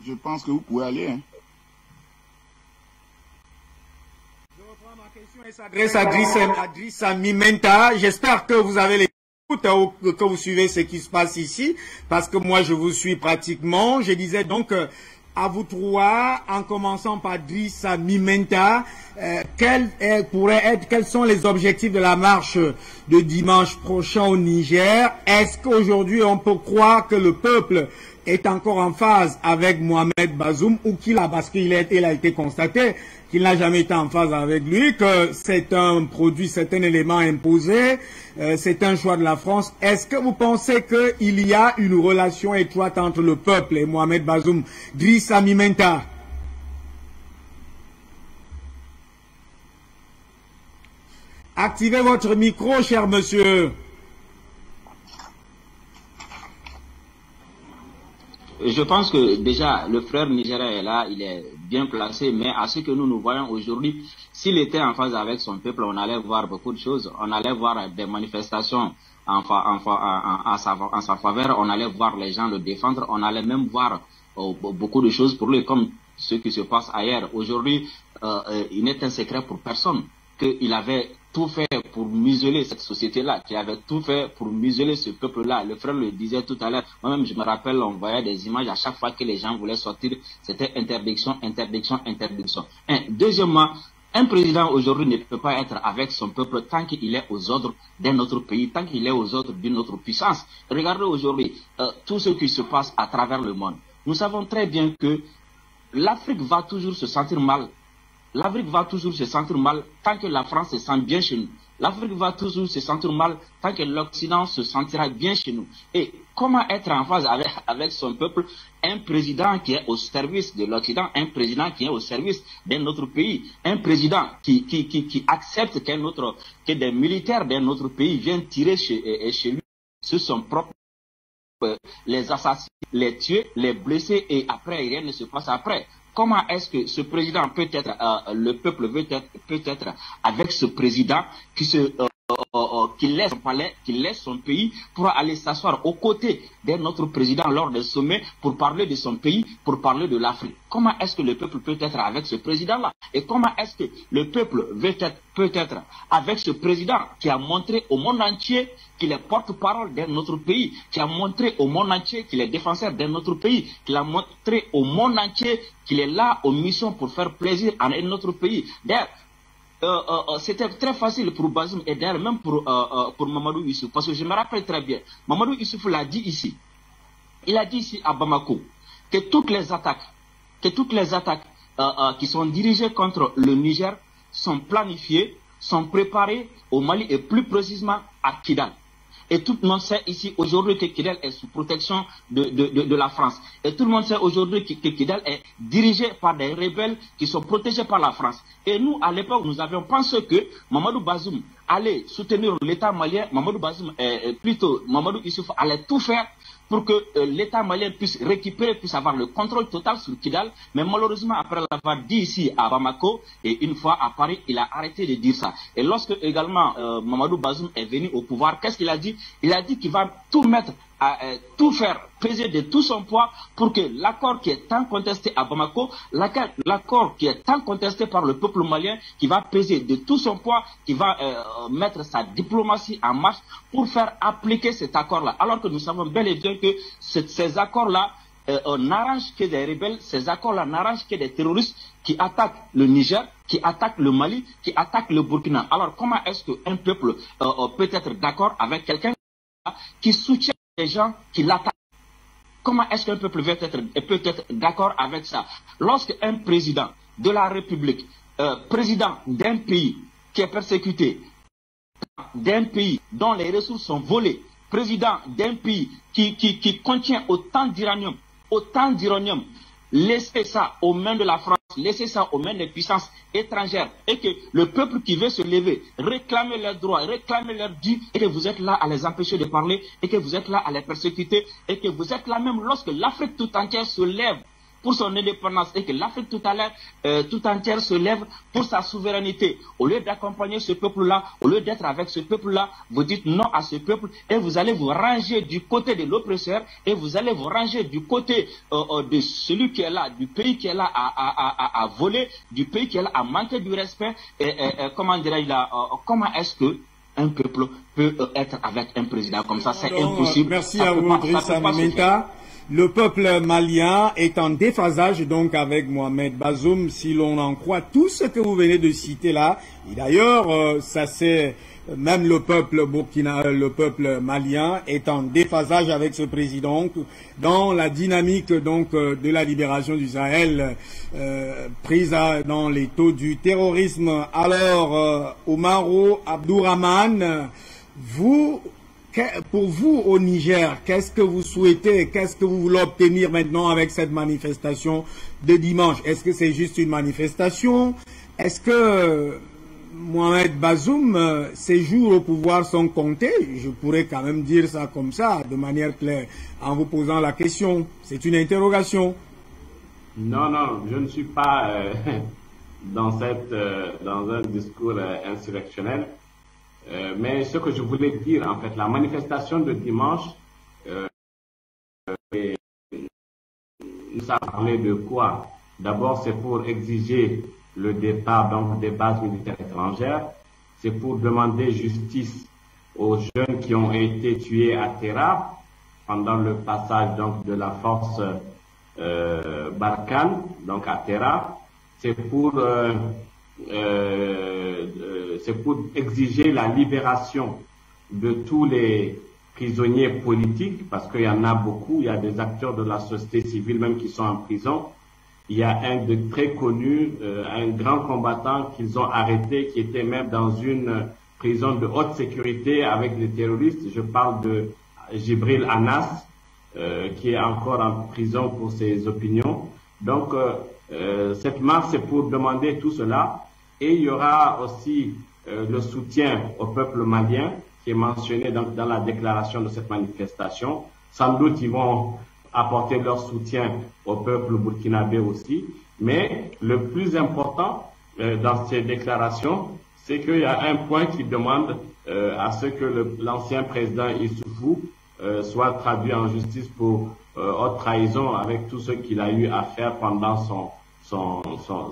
Je pense que vous pouvez aller. Hein. Ma question s'adresse à Drissa Mimenta. J'espère que vous avez l'écoute, que vous suivez ce qui se passe ici, parce que moi je vous suis pratiquement. Je disais donc à vous trois, en commençant par Drissa Mimenta, quels sont les objectifs de la marche de dimanche prochain au Niger? Est-ce qu'aujourd'hui on peut croire que le peuple est encore en phase avec Mohamed Bazoum, ou parce qu'il a été constaté qu'il n'a jamais été en phase avec lui, que c'est un produit, c'est un élément imposé, c'est un choix de la France. Est-ce que vous pensez qu'il y a une relation étroite entre le peuple et Mohamed Bazoum? Drissa Mimenta. Activez votre micro, cher monsieur. Je pense que déjà le frère nigérien est là, il est bien placé, mais à ce que nous voyons aujourd'hui, s'il était en phase avec son peuple, on allait voir beaucoup de choses. On allait voir des manifestations en sa faveur, on allait voir les gens le défendre, on allait même voir beaucoup de choses pour lui, comme ce qui se passe ailleurs. Aujourd'hui, il n'est un secret pour personne qu'il avait tout fait pour museler cette société-là, qu'il avait tout fait pour museler ce peuple-là. Le frère le disait tout à l'heure. Moi-même, je me rappelle, on voyait des images à chaque fois que les gens voulaient sortir. C'était interdiction, interdiction, interdiction. Deuxièmement, un président aujourd'hui ne peut pas être avec son peuple tant qu'il est aux ordres d'un autre pays, tant qu'il est aux ordres d'une autre puissance. Regardez aujourd'hui tout ce qui se passe à travers le monde. Nous savons très bien que l'Afrique va toujours se sentir mal. L'Afrique va toujours se sentir mal tant que la France se sent bien chez nous. L'Afrique va toujours se sentir mal tant que l'Occident se sentira bien chez nous. Et comment être en phase avec son peuple? Un président qui est au service de l'Occident, un président qui est au service d'un autre pays, un président qui accepte que des militaires d'un autre pays viennent tirer chez lui sur son propre les assassiner, les tuer, les blesser et après rien ne se passe après. Comment est-ce que ce président peut être, le peuple peut être avec ce président qui laisse son palais, qui laisse son pays pour aller s'asseoir aux côtés d'un autre président lors des sommets pour parler de son pays, pour parler de l'Afrique? Comment est-ce que le peuple peut être avec ce président-là? Et comment est-ce que le peuple peut être avec ce président qui a montré au monde entier qu'il est porte-parole d'un autre pays, qui a montré au monde entier qu'il est défenseur d'un autre pays, qu'il a montré au monde entier qu'il est là aux missions pour faire plaisir à un autre pays? D'ailleurs, c'était très facile pour Bazoum et d'ailleurs même pour Mamadou Issoufou, parce que je me rappelle très bien, Mamadou Issoufou l'a dit ici, il a dit ici à Bamako que toutes les attaques qui sont dirigées contre le Niger sont planifiées, sont préparées au Mali et plus précisément à Kidal. Et tout le monde sait ici aujourd'hui que Kidal est sous protection de la France. Et tout le monde sait aujourd'hui que Kidal est dirigé par des rebelles qui sont protégés par la France. Et nous, à l'époque, nous avions pensé que Mamadou Bazoum allait soutenir l'État malien, Mamadou Issoufou allait tout faire pour que l'État malien puisse récupérer, puisse avoir le contrôle total sur Kidal. Mais malheureusement, après l'avoir dit ici à Bamako, et une fois à Paris, il a arrêté de dire ça. Et lorsque également Mamadou Bazoum est venu au pouvoir, qu'est-ce qu'il a dit? Il a dit qu'il va tout mettre, tout faire peser de tout son poids pour que l'accord qui est tant contesté à Bamako, l'accord qui est tant contesté par le peuple malien, qui va peser de tout son poids, qui va mettre sa diplomatie en marche pour faire appliquer cet accord-là. Alors que nous savons bel et bien que ces accords-là n'arrangent que des rebelles, ces accords-là n'arrangent que des terroristes qui attaquent le Niger, qui attaquent le Mali, qui attaquent le Burkina. Alors comment est-ce qu'un peuple peut être d'accord avec quelqu'un qui soutient les gens qui l'attaquent? Comment est-ce qu'un peuple peut être d'accord avec ça? Lorsque un président de la République, président d'un pays qui est persécuté, d'un pays dont les ressources sont volées, président d'un pays qui contient autant d'uranium, laisser ça aux mains de la France, laisser ça aux mains des puissances étrangères, et que le peuple qui veut se lever, réclamer leurs droits, réclamer leurs dûs, et que vous êtes là à les empêcher de parler, et que vous êtes là à les persécuter, et que vous êtes là même lorsque l'Afrique tout entière se lève pour son indépendance, et que l'Afrique tout entière se lève pour sa souveraineté. Au lieu d'accompagner ce peuple-là, au lieu d'être avec ce peuple-là, vous dites non à ce peuple, et vous allez vous ranger du côté de l'oppresseur, et vous allez vous ranger du côté de celui qui est là, du pays qui est là à voler, du pays qui est là à manquer du respect. Comment dirais-je là, comment est-ce que un peuple peut être avec un président comme ça? C'est impossible. Merci à vous, Drissa Mimeta. Le peuple malien est en déphasage donc avec Mohamed Bazoum, si l'on en croit tout ce que vous venez de citer là. Et d'ailleurs, ça c'est même le peuple le peuple malien est en déphasage avec ce président dans la dynamique donc de la libération du Sahel prise dans les taux du terrorisme. Alors, Oumaro Abdourahmane, pour vous au Niger, qu'est-ce que vous souhaitez, qu'est-ce que vous voulez obtenir maintenant avec cette manifestation de dimanche? Est-ce que c'est juste une manifestation? Est-ce que Mohamed Bazoum, ses jours au pouvoir sont comptés? Je pourrais quand même dire ça comme ça, de manière claire, en vous posant la question. C'est une interrogation. Non, non, je ne suis pas dans un discours insurrectionnel. Mais ce que je voulais dire, en fait, la manifestation de dimanche, nous a parlé de quoi? D'abord, c'est pour exiger le départ donc des bases militaires étrangères. C'est pour demander justice aux jeunes qui ont été tués à Terra pendant le passage donc de la force Barkhane, donc à Terra. C'est pour exiger la libération de tous les prisonniers politiques, parce qu'il y en a beaucoup. Il y a des acteurs de la société civile même qui sont en prison. Il y a un de très connu, un grand combattant qu'ils ont arrêté, qui était même dans une prison de haute sécurité avec des terroristes. Je parle de Jibril Anas, qui est encore en prison pour ses opinions. Donc, cette marche, c'est pour demander tout cela. Et il y aura aussi le soutien au peuple malien, qui est mentionné dans la déclaration de cette manifestation. Sans doute, ils vont apporter leur soutien au peuple burkinabé aussi. Mais le plus important dans ces déclarations, c'est qu'il y a un point qui demande à ce que l'ancien président Issoufou soit traduit en justice pour haute trahison avec tout ce qu'il a eu à faire pendant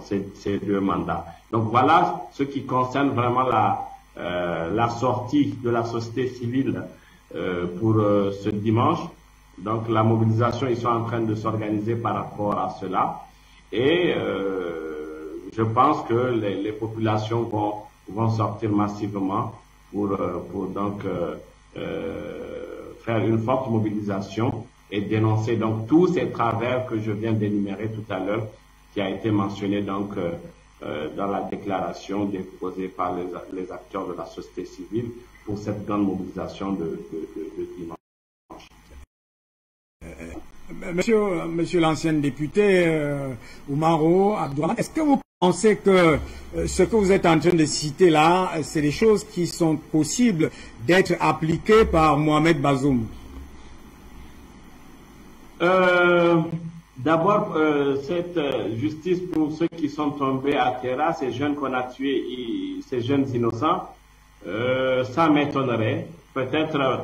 ses 2 mandats. Donc voilà ce qui concerne vraiment la sortie de la société civile pour ce dimanche. Donc la mobilisation, ils sont en train de s'organiser par rapport à cela. Et je pense que les populations vont sortir massivement pour donc faire une forte mobilisation et dénoncer donc tous ces travers que je viens d'énumérer tout à l'heure, qui a été mentionné donc dans la déclaration déposée par les acteurs de la société civile pour cette grande mobilisation de dimanche. Monsieur l'ancien député Oumaro Abdourahmane, est-ce que vous pensez que ce que vous êtes en train de citer là, c'est des choses qui sont possibles d'être appliquées par Mohamed Bazoum? D'abord, cette justice pour ceux qui sont tombés à Terra, ces jeunes qu'on a tués, ces jeunes innocents, ça m'étonnerait. Peut-être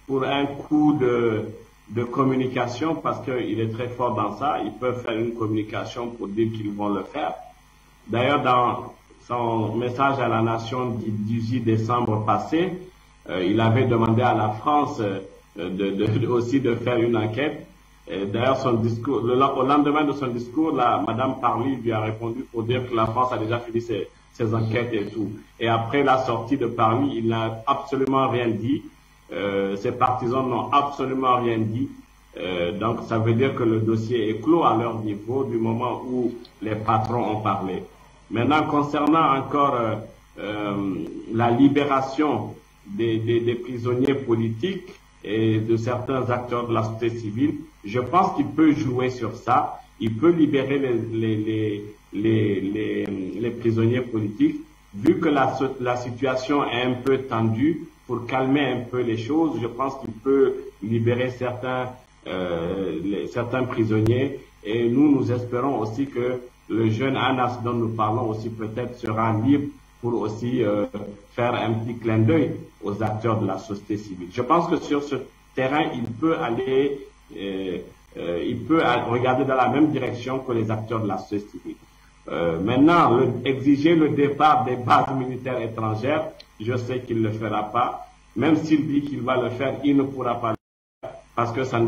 pour un coup de communication, parce qu'il est très fort dans ça, ils peuvent faire une communication pour dire qu'ils vont le faire. D'ailleurs, dans son message à la nation du 18 décembre passé, il avait demandé à la France aussi de faire une enquête. D'ailleurs, son discours, au lendemain de son discours, Madame Parly lui a répondu pour dire que la France a déjà fini ses enquêtes et tout. Et après la sortie de Parly, il n'a absolument rien dit. Ses partisans n'ont absolument rien dit. Donc, ça veut dire que le dossier est clos à leur niveau du moment où les patrons ont parlé. Maintenant, concernant encore la libération des prisonniers politiques et de certains acteurs de la société civile, je pense qu'il peut jouer sur ça. il peut libérer les prisonniers politiques, vu que la situation est un peu tendue. Pour calmer un peu les choses, je pense qu'il peut libérer certains prisonniers, et nous espérons aussi que le jeune Anas dont nous parlons aussi peut-être sera libre pour aussi faire un petit clin d'œil aux acteurs de la société civile. Je pense que sur ce terrain, il peut aller, il peut regarder dans la même direction que les acteurs de la société civile. Maintenant, exiger le départ des bases militaires étrangères, je sais qu'il ne le fera pas. Même s'il dit qu'il va le faire, il ne pourra pas le faire parce que ça ne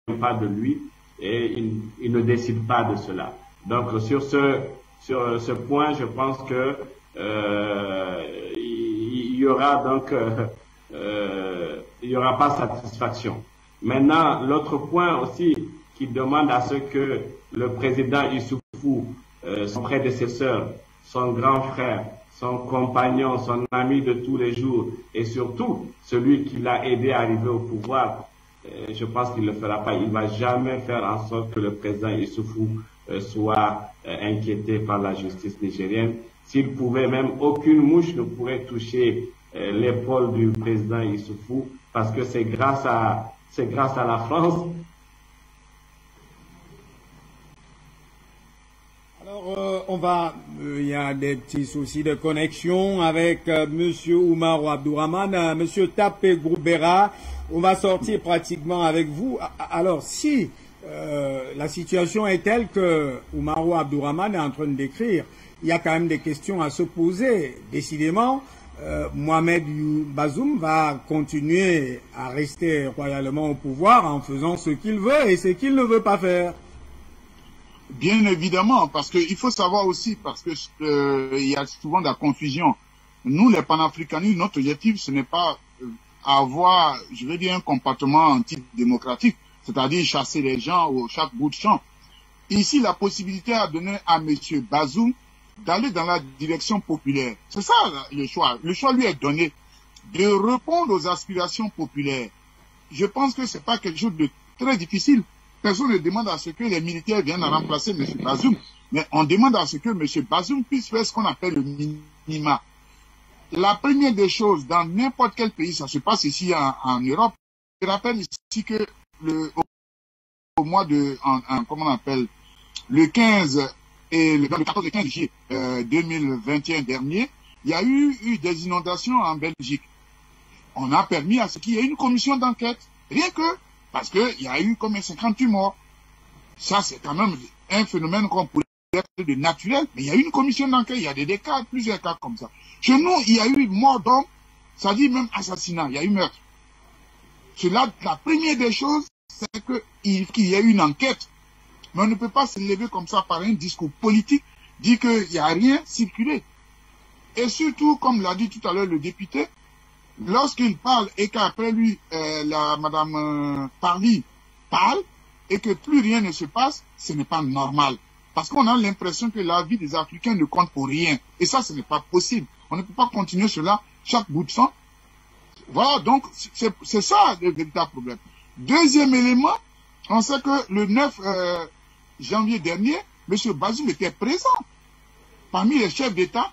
vient pas de lui et il ne décide pas de cela. Donc, sur ce point, je pense que il y aura donc il y aura pas satisfaction. Maintenant, l'autre point aussi qui demande à ce que le président Issoufou, son prédécesseur, son grand frère, son compagnon, son ami de tous les jours, et surtout celui qui l'a aidé à arriver au pouvoir, je pense qu'il ne le fera pas. Il ne va jamais faire en sorte que le président Issoufou soit inquiété par la justice nigérienne. S'il pouvait, même aucune mouche ne pourrait toucher l'épaule du président Issoufou, parce que c'est grâce à la France. Alors, il y a des petits soucis de connexion avec Monsieur Oumarou Abdourahmane, Monsieur Tapé Groubera. On va sortir pratiquement avec vous. Alors, si la situation est telle que Oumarou Abdourahmane est en train de décrire, il y a quand même des questions à se poser. Décidément, Mohamed Bazoum va continuer à rester royalement au pouvoir en faisant ce qu'il veut et ce qu'il ne veut pas faire. Bien évidemment, parce qu'il faut savoir aussi, parce que il y a souvent de la confusion. Nous, les panafricanistes, notre objectif, ce n'est pas avoir, je veux dire, un comportement antidémocratique, c'est-à-dire chasser les gens au chaque bout de champ. Ici, la possibilité à donner à M. Bazoum d'aller dans la direction populaire. C'est ça le choix. Le choix lui est donné de répondre aux aspirations populaires. Je pense que c'est pas quelque chose de très difficile. Personne ne demande à ce que les militaires viennent à remplacer M. Bazoum, mais on demande à ce que M. Bazoum puisse faire ce qu'on appelle le minima. La première des choses, dans n'importe quel pays, ça se passe ici en Europe. Je rappelle ici que au mois de, comment on appelle, le 15 et le 14 et 15 juillet 2021 dernier, il y a eu des inondations en Belgique. On a permis à ce qu'il y ait une commission d'enquête, rien que parce qu'il y a eu comme 58 morts. Ça, c'est quand même un phénomène qu'on pourrait dire de naturel, mais il y a eu une commission d'enquête, il y a des cas, plusieurs cas comme ça. Chez nous, il y a eu mort d'homme, ça dit même assassinat, il y a eu meurtre. Cela, la première des choses, c'est qu'il y a eu une enquête. Mais on ne peut pas se lever comme ça par un discours politique, dire qu'il n'y a rien circulé. Et surtout, comme l'a dit tout à l'heure le député, lorsqu'il parle et qu'après lui, Madame Parly parle et que plus rien ne se passe, ce n'est pas normal. Parce qu'on a l'impression que la vie des Africains ne compte pour rien. Et ça, ce n'est pas possible. On ne peut pas continuer cela chaque bout de sang. Voilà, donc c'est ça le véritable problème. Deuxième élément, on sait que le 9 janvier dernier, M. Bazoum était présent parmi les chefs d'État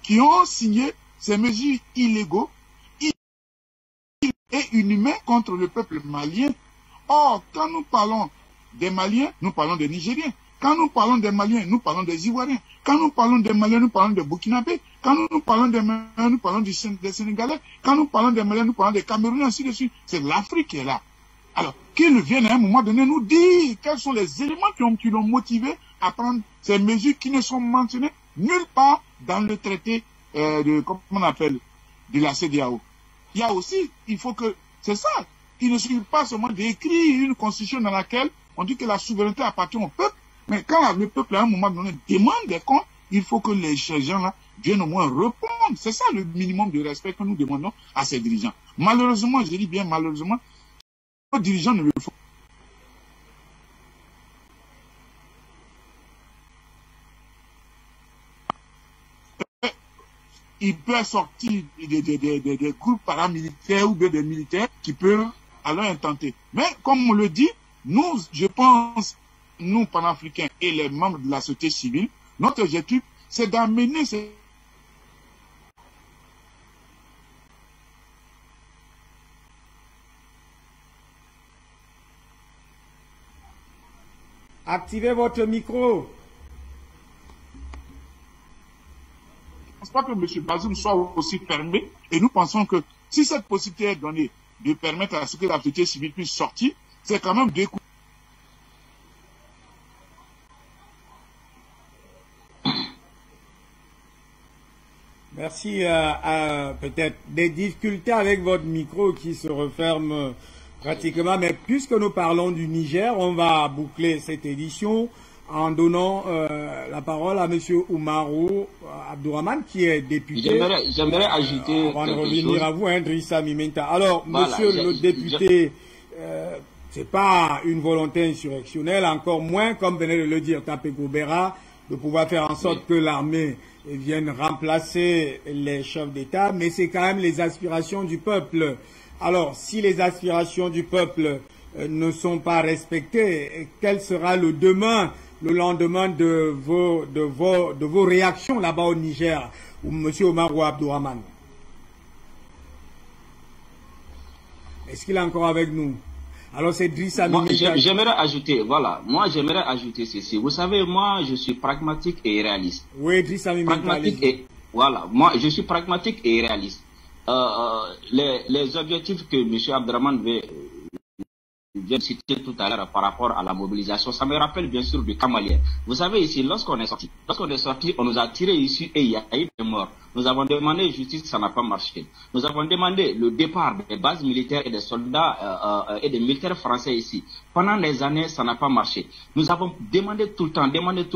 qui ont signé ces mesures illégaux et inhumains contre le peuple malien. Or, quand nous parlons des Maliens, nous parlons des Nigériens. Quand nous parlons des Maliens, nous parlons des Ivoiriens. Quand nous parlons des Maliens, nous parlons des Burkinabés. Quand nous parlons des Maliens, nous parlons des Sénégalais. Quand nous parlons des Maliens, nous parlons des Camerounais, ainsi de suite. C'est l'Afrique qui est là. Alors, qu'ils viennent à un moment donné nous dire quels sont les éléments qui l'ont motivé à prendre ces mesures qui ne sont mentionnées nulle part dans le traité comment on appelle, de la CEDEAO. Il y a aussi, il faut que, c'est ça, il ne suffit pas seulement d'écrire une constitution dans laquelle on dit que la souveraineté appartient au peuple, mais quand le peuple à un moment donné demande des comptes, il faut que les gens-là viennent au moins répondre. C'est ça le minimum de respect que nous demandons à ces dirigeants. Malheureusement, je dis bien malheureusement, nos dirigeants ne le font pas. Il peut sortir des groupes paramilitaires ou bien des militaires qui peuvent alors intenter. Mais comme on le dit, nous, je pense, nous, panafricains et les membres de la société civile, notre objectif, c'est d'amener ces... Activez votre micro. Je ne pense pas que M. Bazoum soit aussi fermé. Et nous pensons que si cette possibilité est donnée de permettre à ce que la société civile puisse sortir, c'est quand même deux coups. Merci. Peut-être des difficultés avec votre micro qui se referme pratiquement. Mais puisque nous parlons du Niger, on va boucler cette édition en donnant la parole à M. Oumarou Abdourahmane, qui est député. J'aimerais ajouter avant de revenir à vous, Drissa Mimenta. Alors, voilà, monsieur le député, c'est pas une volonté insurrectionnelle, encore moins, comme venait de le dire Tapé Goubera, de pouvoir faire en sorte que l'armée vienne remplacer les chefs d'État, mais c'est quand même les aspirations du peuple. Alors, si les aspirations du peuple ne sont pas respectées, quel sera le lendemain de vos réactions là-bas au Niger, ou M. Oumarou Abdourahmane? Est-ce qu'il est encore avec nous? Alors c'est Drissa Mimeta. J'aimerais ajouter, voilà, moi j'aimerais ajouter ceci. Vous savez, moi je suis pragmatique et réaliste. Oui, Drissa Mimeta. Voilà, moi je suis pragmatique et réaliste. Les objectifs que M. Abdourahmane vient de citer tout à l'heure par rapport à la mobilisation, ça me rappelle bien sûr du Camalier. Vous savez ici, lorsqu'on est sorti, on nous a tiré ici et il y a eu des morts. Nous avons demandé justice, ça n'a pas marché. Nous avons demandé le départ des bases militaires et des soldats et des militaires français ici. Pendant des années, ça n'a pas marché. Nous avons demandé tout le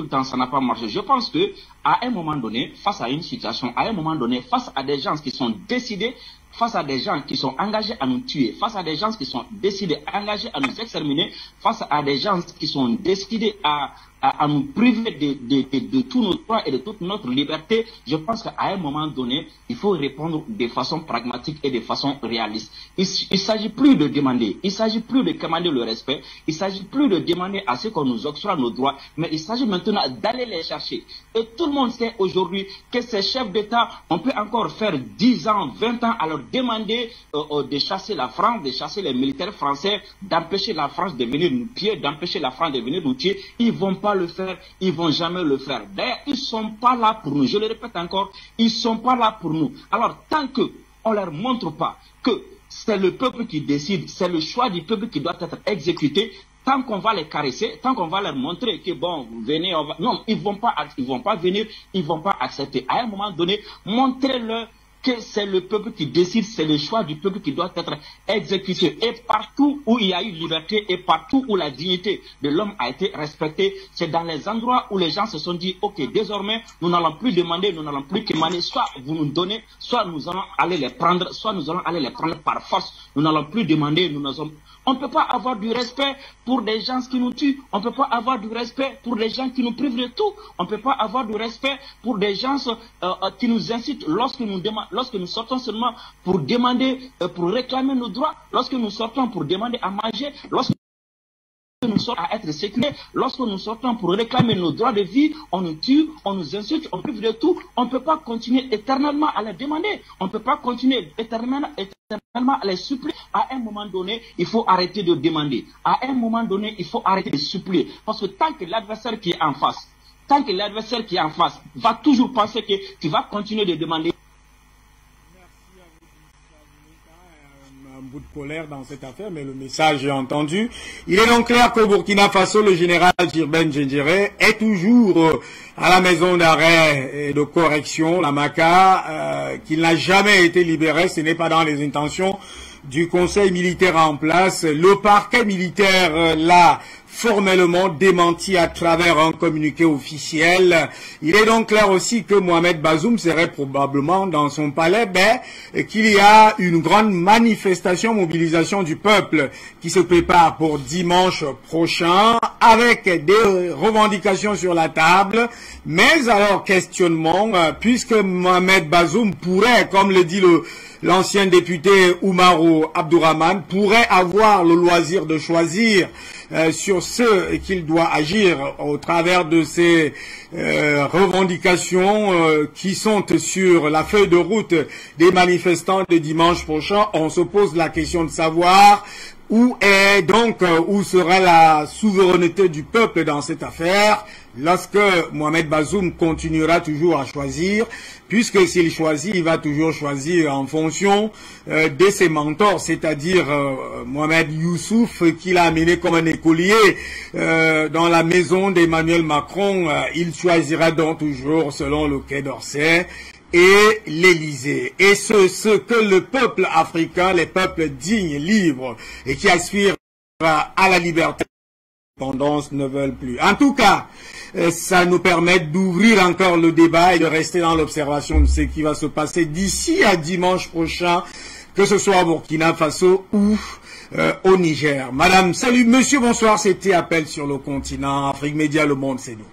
temps, ça n'a pas marché. Je pense que à un moment donné, face à une situation, à un moment donné, face à des gens qui sont décidés, face à des gens qui sont engagés à nous tuer, face à des gens qui sont décidés, engagés à nous exterminer, face à des gens qui sont décidés à nous priver de tous nos droits et de toute notre liberté, je pense qu'à un moment donné, il faut répondre de façon pragmatique et de façon réaliste. Il ne s'agit plus de demander, il ne s'agit plus de commander le respect, il ne s'agit plus de demander à ce qu'on nous octroie nos droits, mais il s'agit maintenant d'aller les chercher. Et tout le monde sait aujourd'hui que ces chefs d'État, on peut encore faire 10 ans, 20 ans à leur demander de chasser la France, de chasser les militaires français, d'empêcher la France de venir nous piller, d'empêcher la France de venir nous tuer. Ils vont pas le faire, ils vont jamais le faire. D'ailleurs, ils sont pas là pour nous. Je le répète encore, ils sont pas là pour nous. Alors, tant que on leur montre pas que c'est le peuple qui décide, c'est le choix du peuple qui doit être exécuté, tant qu'on va les caresser, tant qu'on va leur montrer que bon, venez, on va... Non, ils vont pas venir, ils vont pas accepter. À un moment donné, montrez-leur que c'est le peuple qui décide, c'est le choix du peuple qui doit être exécuté. Et partout où il y a eu liberté et partout où la dignité de l'homme a été respectée, c'est dans les endroits où les gens se sont dit, ok, désormais, nous n'allons plus demander, nous n'allons plus demander, soit vous nous donnez, soit nous allons aller les prendre, soit nous allons aller les prendre par force. Nous n'allons plus demander, On ne peut pas avoir du respect pour des gens qui nous tuent. On ne peut pas avoir du respect pour des gens qui nous privent de tout. On ne peut pas avoir du respect pour des gens qui nous incitent lorsque nous sortons seulement pour demander, pour réclamer nos droits, lorsque nous sortons pour demander à manger, lorsque nous sortons à être sécurisés, lorsque nous sortons pour réclamer nos droits de vie, on nous tue, on nous insulte, on prive de tout. On ne peut pas continuer éternellement à les demander. On ne peut pas continuer éternellement à les supplier. À un moment donné, il faut arrêter de demander. À un moment donné, il faut arrêter de supplier. Parce que tant que l'adversaire qui est en face, va toujours penser que tu vas continuer de demander. Un bout de colère dans cette affaire, mais le message est entendu. Il est donc clair qu'au Burkina Faso, le général Jirben Djendjere est toujours à la maison d'arrêt et de correction, la MACA, qu'il n'a jamais été libéré. Ce n'est pas dans les intentions du conseil militaire en place. Le parquet militaire l'a formellement démenti à travers un communiqué officiel. Il est donc clair aussi que Mohamed Bazoum serait probablement dans son palais, qu'il y a une grande manifestation, mobilisation du peuple qui se prépare pour dimanche prochain avec des revendications sur la table. Mais alors, questionnement, puisque Mohamed Bazoum pourrait, comme le dit l'ancien député Oumarou Abdourahmane pourrait avoir le loisir de choisir sur ce qu'il doit agir au travers de ces revendications qui sont sur la feuille de route des manifestants de dimanche prochain. On se pose la question de savoir où sera la souveraineté du peuple dans cette affaire lorsque Mohamed Bazoum continuera toujours à choisir, puisque s'il choisit, il va toujours choisir en fonction de ses mentors, c'est-à-dire Mohamed Youssouf, qu'il a amené comme un écolier dans la maison d'Emmanuel Macron. Il choisira donc toujours selon le Quai d'Orsay et l'Élysée. Et ce que le peuple africain, les peuples dignes, libres et qui aspirent à la liberté et à l'indépendance ne veulent plus. En tout cas, ça nous permet d'ouvrir encore le débat et de rester dans l'observation de ce qui va se passer d'ici à dimanche prochain, que ce soit au Burkina Faso ou au Niger. Madame, salut, monsieur, bonsoir, c'était Appel sur le continent, Afrique Média, le monde, c'est nous.